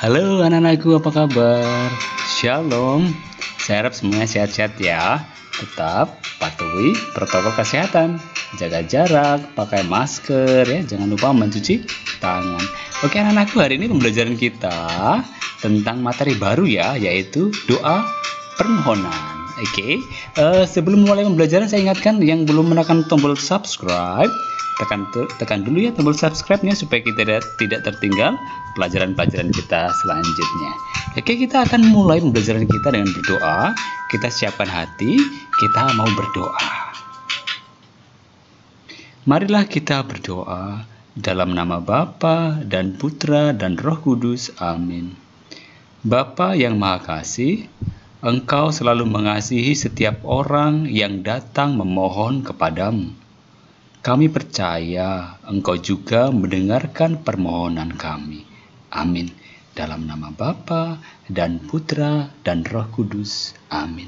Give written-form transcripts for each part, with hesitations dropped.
Halo anak-anakku, apa kabar? Shalom. Saya harap semuanya sehat-sehat ya. Tetap patuhi protokol kesehatan. Jaga jarak, pakai masker ya. Jangan lupa mencuci tangan. Oke anak-anakku, hari ini pembelajaran kita tentang materi baru ya, yaitu doa permohonan. Oke, sebelum mulai pembelajaran saya ingatkan yang belum menekan tombol subscribe, tekan dulu ya tombol subscribe-nya supaya kita tidak tertinggal pelajaran-pelajaran kita selanjutnya. Oke, kita akan mulai pembelajaran kita dengan berdoa. Kita siapkan hati, kita mau berdoa. Marilah kita berdoa dalam nama Bapa dan Putra dan Roh Kudus. Amin. Bapa yang Maha Kasih, Engkau selalu mengasihi setiap orang yang datang memohon kepadamu. Kami percaya Engkau juga mendengarkan permohonan kami. Amin. Dalam nama Bapa dan Putra dan Roh Kudus. Amin.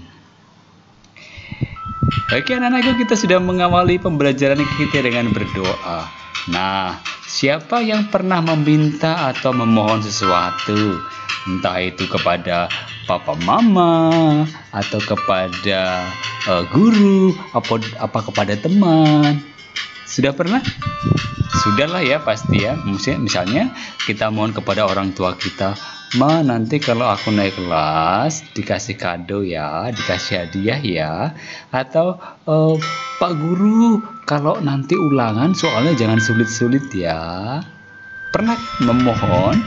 Oke anak-anakku, kita sudah mengawali pembelajaran kita dengan berdoa. Nah, siapa yang pernah meminta atau memohon sesuatu, entah itu kepada papa mama atau kepada guru apa kepada teman, sudah pernah? Sudahlah ya pasti ya. Misalnya kita mohon kepada orang tua kita, Ma, nanti kalau aku naik kelas dikasih kado ya, dikasih hadiah ya. Atau Pak Guru, kalau nanti ulangan soalnya jangan sulit-sulit ya. Pernah memohon?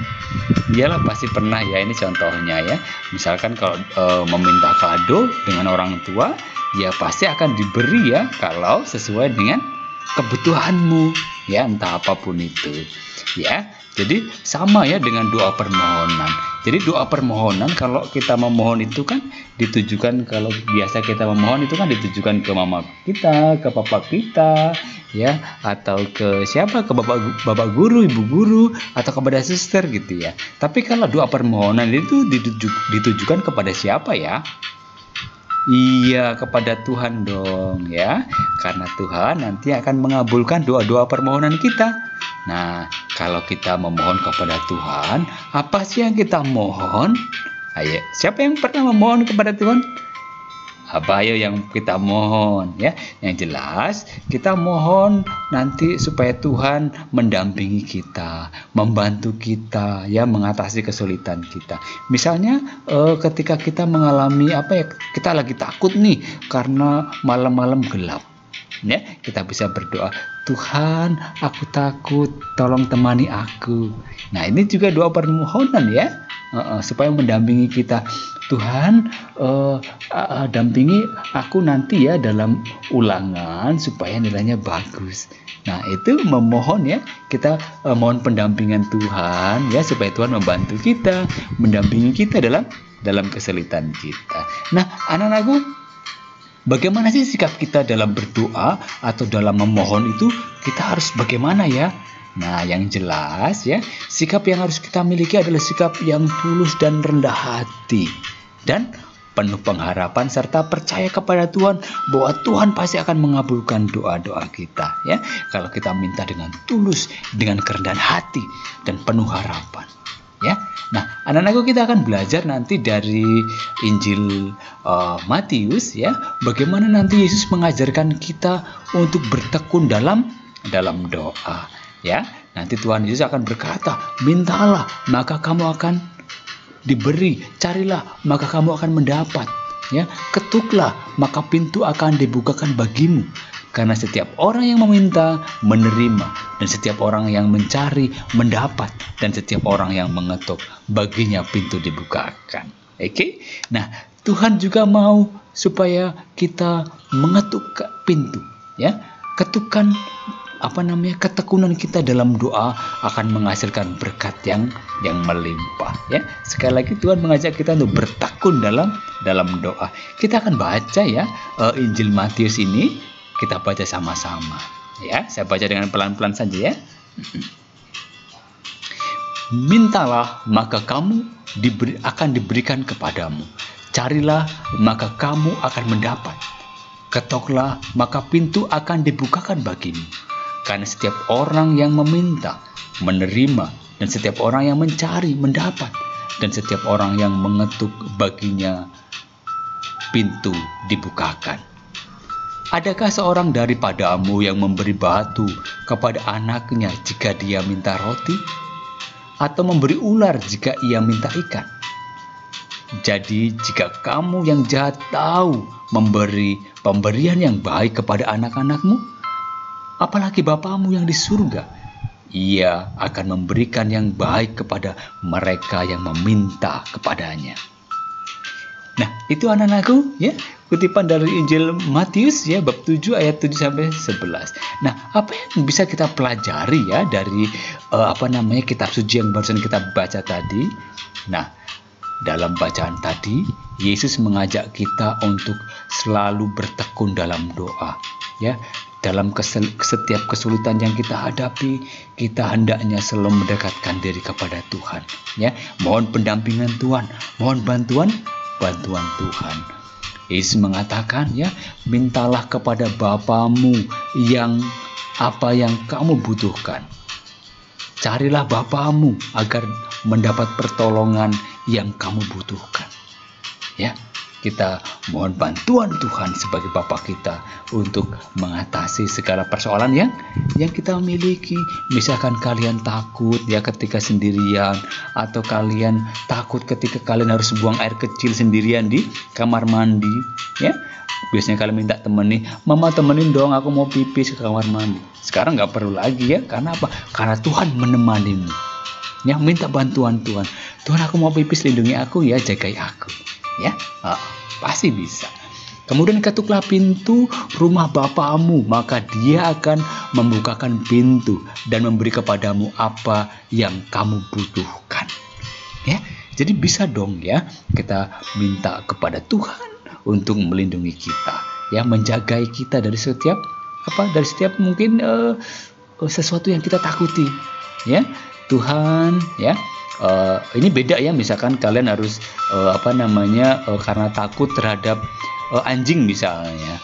Iyalah pasti pernah ya, ini contohnya ya. Misalkan kalau meminta kado dengan orang tua, ya pasti akan diberi ya kalau sesuai dengan kebutuhanmu ya, entah apapun itu ya. Jadi sama ya dengan doa permohonan. Jadi doa permohonan kalau kita memohon itu kan ditujukan, kalau biasa kita memohon itu kan ditujukan ke mama kita, ke papa kita ya, atau ke siapa, ke bapak guru, ibu guru, atau kepada suster gitu ya. Tapi kalau doa permohonan itu ditujukan kepada siapa ya? Iya, kepada Tuhan dong ya. Karena Tuhan nanti akan mengabulkan doa-doa permohonan kita. Nah, kalau kita memohon kepada Tuhan, apa sih yang kita mohon? Ayo, siapa yang pernah memohon kepada Tuhan? Apa ayo yang kita mohon ya? Yang jelas kita mohon nanti supaya Tuhan mendampingi kita, membantu kita ya, mengatasi kesulitan kita. Misalnya ketika kita mengalami kita lagi takut nih karena malam-malam gelap. Ya, kita bisa berdoa, Tuhan, aku takut, tolong temani aku. Nah, ini juga doa permohonan ya, supaya mendampingi kita. Tuhan, dampingi aku nanti ya dalam ulangan supaya nilainya bagus. Nah, itu memohon ya, kita mohon pendampingan Tuhan ya, supaya Tuhan membantu kita, mendampingi kita dalam kesulitan kita. Nah, anak-anakku, bagaimana sih sikap kita dalam berdoa atau dalam memohon itu? Kita harus bagaimana ya? Nah, yang jelas ya, sikap yang harus kita miliki adalah sikap yang tulus dan rendah hati, dan penuh pengharapan serta percaya kepada Tuhan bahwa Tuhan pasti akan mengabulkan doa-doa kita ya. Kalau kita minta dengan tulus, dengan kerendahan hati dan penuh harapan ya. Nah, anak-anakku, kita akan belajar nanti dari Injil Matius ya, bagaimana nanti Yesus mengajarkan kita untuk bertekun dalam doa ya. Nanti Tuhan Yesus akan berkata, mintalah maka kamu akan diberi, carilah maka kamu akan mendapat ya, ketuklah maka pintu akan dibukakan bagimu. Karena setiap orang yang meminta menerima, dan setiap orang yang mencari mendapat, dan setiap orang yang mengetuk baginya pintu dibukakan. Oke? Nah, Tuhan juga mau supaya kita mengetuk pintu ya. Ketekunan kita dalam doa akan menghasilkan berkat yang melimpah ya. Sekali lagi Tuhan mengajak kita untuk bertekun dalam doa. Kita akan baca ya Injil Matius ini, kita baca sama-sama ya. Saya baca dengan pelan-pelan saja ya. Mintalah maka kamu akan diberikan kepadamu. Carilah maka kamu akan mendapat. Ketoklah maka pintu akan dibukakan bagimu. Karena setiap orang yang meminta menerima, dan setiap orang yang mencari mendapat, dan setiap orang yang mengetuk baginya pintu dibukakan. Adakah seorang daripadamu yang memberi batu kepada anaknya jika dia minta roti? Atau memberi ular jika ia minta ikan? Jadi jika kamu yang jahat tahu memberi pemberian yang baik kepada anak-anakmu, apalagi Bapamu yang di surga, Ia akan memberikan yang baik kepada mereka yang meminta kepadanya. Nah, itu anak-anakku ya, kutipan dari Injil Matius ya, bab 7 ayat 7 sampai 11. Nah, apa yang bisa kita pelajari ya dari kitab suci yang barusan kita baca tadi? Nah, dalam bacaan tadi, Yesus mengajak kita untuk selalu bertekun dalam doa. Ya, dalam setiap kesulitan yang kita hadapi, kita hendaknya selalu mendekatkan diri kepada Tuhan. Ya, mohon pendampingan Tuhan, mohon bantuan Tuhan. Yesus mengatakan ya, mintalah kepada Bapamu yang apa yang kamu butuhkan. Carilah Bapamu agar mendapat pertolongan yang kamu butuhkan. Ya, kita mohon bantuan Tuhan sebagai Bapa kita untuk mengatasi segala persoalan yang kita miliki. Misalkan kalian takut ya ketika sendirian, atau kalian takut ketika kalian harus buang air kecil sendirian di kamar mandi, ya. Biasanya kalian minta temenin, mama temenin dong, aku mau pipis ke kamar mandi. Sekarang nggak perlu lagi ya, karena apa? Karena Tuhan menemanimu. Ya, minta bantuan Tuhan. Tuhan, aku mau pipis, lindungi aku ya, jagai aku. Ya, pasti bisa. Kemudian ketuklah pintu rumah Bapamu, maka Dia akan membukakan pintu dan memberi kepadamu apa yang kamu butuhkan. Ya, jadi bisa dong ya, kita minta kepada Tuhan untuk melindungi kita, ya, menjagai kita dari setiap mungkin sesuatu yang kita takuti, ya. Tuhan, ya. Ini beda ya, misalkan kalian harus karena takut terhadap anjing misalnya.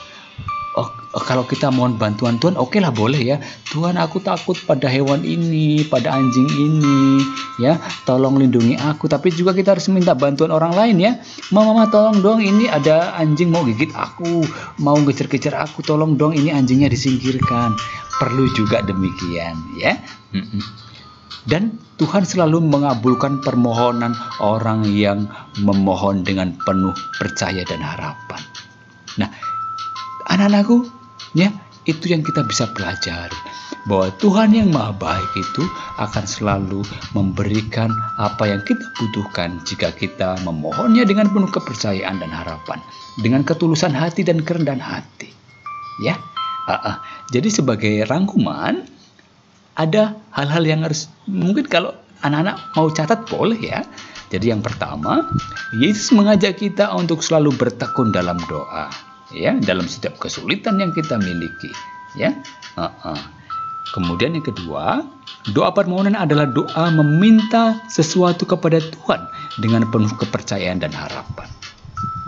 Kalau kita mohon bantuan Tuhan, oke lah, boleh ya. Tuhan, aku takut pada hewan ini, pada anjing ini, ya. Tolong lindungi aku. Tapi juga kita harus minta bantuan orang lain ya. Mama, tolong dong, ini ada anjing mau gigit aku, mau ngejar-kejar aku. Tolong dong, ini anjingnya disingkirkan. Perlu juga demikian, ya. Dan Tuhan selalu mengabulkan permohonan orang yang memohon dengan penuh percaya dan harapan. Nah, anak-anakku, ya, itu yang kita bisa pelajari, bahwa Tuhan yang Maha Baik itu akan selalu memberikan apa yang kita butuhkan jika kita memohonnya dengan penuh kepercayaan dan harapan, dengan ketulusan hati dan kerendahan hati. Ya, jadi sebagai rangkuman, ada hal-hal yang harus, mungkin kalau anak-anak mau catat boleh ya. Jadi yang pertama, Yesus mengajak kita untuk selalu bertekun dalam doa, ya, dalam setiap kesulitan yang kita miliki, ya. Kemudian yang kedua, doa permohonan adalah doa meminta sesuatu kepada Tuhan dengan penuh kepercayaan dan harapan.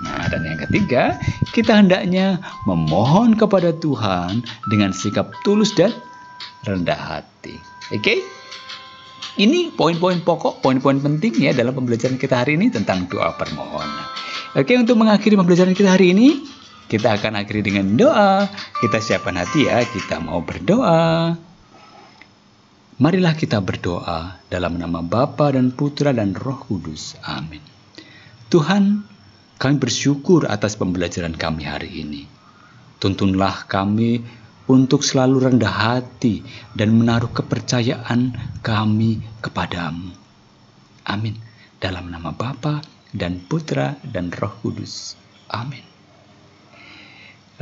Nah, dan yang ketiga, kita hendaknya memohon kepada Tuhan dengan sikap tulus dan rendah hati. Oke? Ini poin-poin pokok, poin-poin penting ya dalam pembelajaran kita hari ini tentang doa permohonan. Oke, untuk mengakhiri pembelajaran kita hari ini, kita akan akhiri dengan doa. Kita siapkan hati ya, kita mau berdoa. Marilah kita berdoa dalam nama Bapa dan Putra dan Roh Kudus. Amin. Tuhan, kami bersyukur atas pembelajaran kami hari ini. Tuntunlah kami untuk selalu rendah hati dan menaruh kepercayaan kami kepadamu. Amin. Dalam nama Bapa dan Putra dan Roh Kudus. Amin.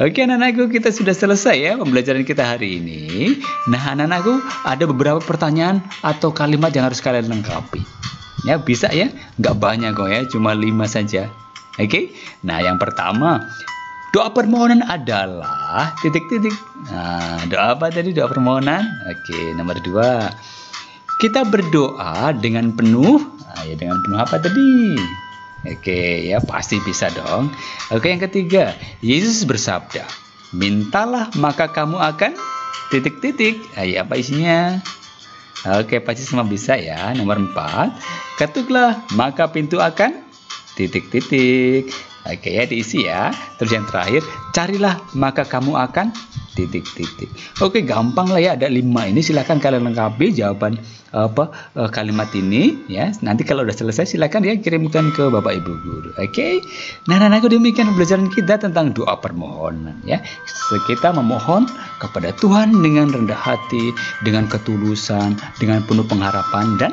Oke anak-anakku, kita sudah selesai ya pembelajaran kita hari ini. Nah anak-anakku, ada beberapa pertanyaan atau kalimat yang harus kalian lengkapi. Ya, bisa ya, nggak banyak kok ya, cuma 5 saja. Oke, nah yang pertama, doa permohonan adalah ... Nah, doa apa tadi? Doa permohonan. Oke, nomor 2. Kita berdoa dengan penuh. Ya, dengan penuh apa tadi? Oke, ya pasti bisa dong. Oke, yang ketiga, Yesus bersabda, mintalah maka kamu akan ... Ya, apa isinya? Oke, pasti semua bisa ya. Nomor 4, ketuklah maka pintu akan titik-titik. Oke ya, diisi ya. Terus yang terakhir, carilah maka kamu akan titik-titik. Oke, gampang lah ya, ada 5 ini. Silahkan kalian lengkapi jawaban kalimat ini ya. Nanti kalau udah selesai silahkan ya kirimkan ke Bapak Ibu guru. Oke. Nah, demikian pembelajaran kita tentang doa permohonan ya. Kita memohon kepada Tuhan dengan rendah hati, dengan ketulusan, dengan penuh pengharapan dan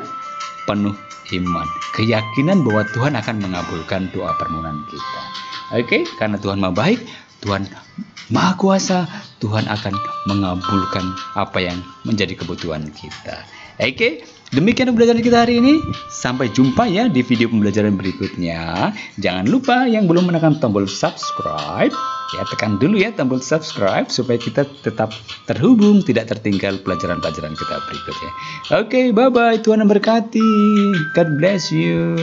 penuh iman, keyakinan bahwa Tuhan akan mengabulkan doa permohonan kita. Oke, karena Tuhan Maha Baik, Tuhan Maha Kuasa, Tuhan akan mengabulkan apa yang menjadi kebutuhan kita. Oke, demikian pembelajaran kita hari ini. Sampai jumpa ya di video pembelajaran berikutnya. Jangan lupa yang belum menekan tombol subscribe, ya tekan dulu ya tombol subscribe supaya kita tetap terhubung, tidak tertinggal pelajaran-pelajaran kita berikutnya. Oke, bye-bye. Tuhan memberkati. God bless you.